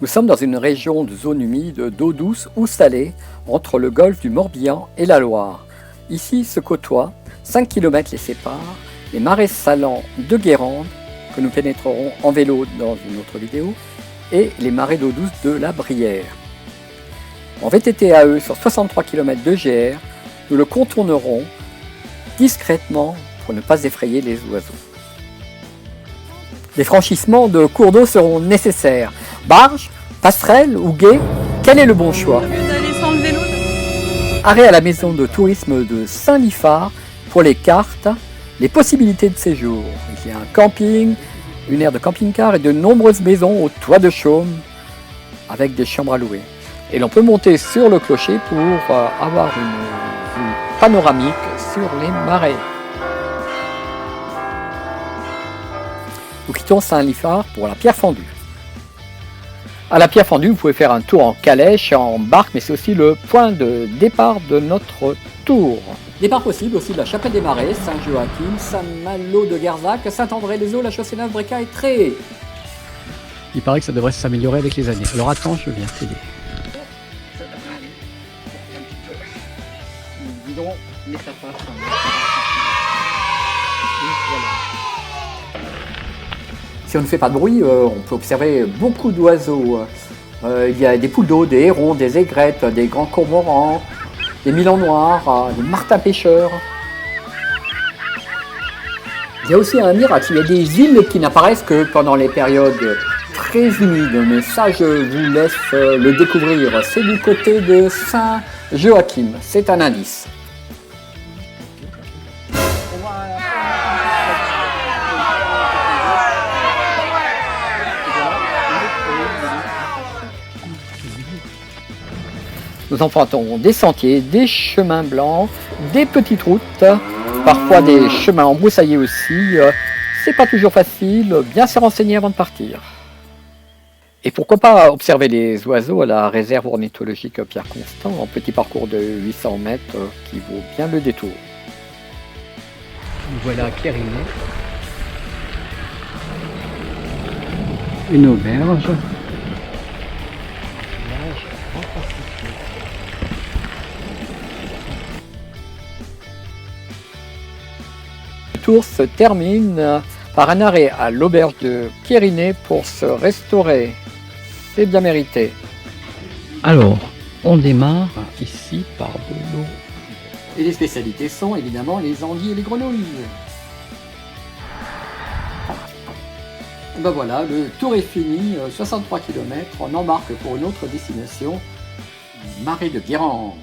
Nous sommes dans une région de zone humide d'eau douce ou salée entre le golfe du Morbihan et la Loire. Ici se côtoient, 5 km les séparent, les marais salants de Guérande, que nous pénétrerons en vélo dans une autre vidéo, et les marais d'eau douce de la Brière. En VTT-AE sur 63 km de GR, nous le contournerons discrètement pour ne pas effrayer les oiseaux. Des franchissements de cours d'eau seront nécessaires. Barge, passerelle ou gué, quel est le bon choix? Sans le vélo. Arrêt à la maison de tourisme de Saint-Liphard pour les cartes, les possibilités de séjour. Il y a un camping, une aire de camping-car et de nombreuses maisons au toit de chaume avec des chambres à louer. Et l'on peut monter sur le clocher pour avoir une vue panoramique sur les marais. Nous quittons Saint-Liphard pour la Pierre Fendue. À la Pierre Fendue, vous pouvez faire un tour en calèche, en barque, mais c'est aussi le point de départ de notre tour. Départ possible aussi de la Chapelle des Marais, Saint-Joachim, Saint-Malo de Guerzac, Saint-André-les-Eaux, la Chaussée-Neuve, Bréca et Tré. Il paraît que ça devrait s'améliorer avec les années. Alors attends, je viens t'aider. Dis donc, mais ça passe. Si on ne fait pas de bruit, on peut observer beaucoup d'oiseaux. Il y a des poules d'eau, des hérons, des aigrettes, des grands cormorans, des milans noirs, des martins pêcheurs. Il y a aussi un miracle, il y a des îles qui n'apparaissent que pendant les périodes très humides, mais ça je vous laisse le découvrir. C'est du côté de Saint-Joachim, c'est un indice. Nous empruntons des sentiers, des chemins blancs, des petites routes, parfois des chemins embroussaillés aussi. C'est pas toujours facile, bien se renseigner avant de partir. Et pourquoi pas observer les oiseaux à la réserve ornithologique Pierre Constant, en petit parcours de 800 mètres qui vaut bien le détour. Voilà Kérinet. Une auberge. Le tour se termine par un arrêt à l'auberge de Kérinet pour se restaurer. C'est bien mérité. Alors, on démarre ici par de l'eau. Et les spécialités sont évidemment les anguilles et les grenouilles. Ben voilà, le tour est fini, 63 km, on embarque pour une autre destination, Marais de Guérande.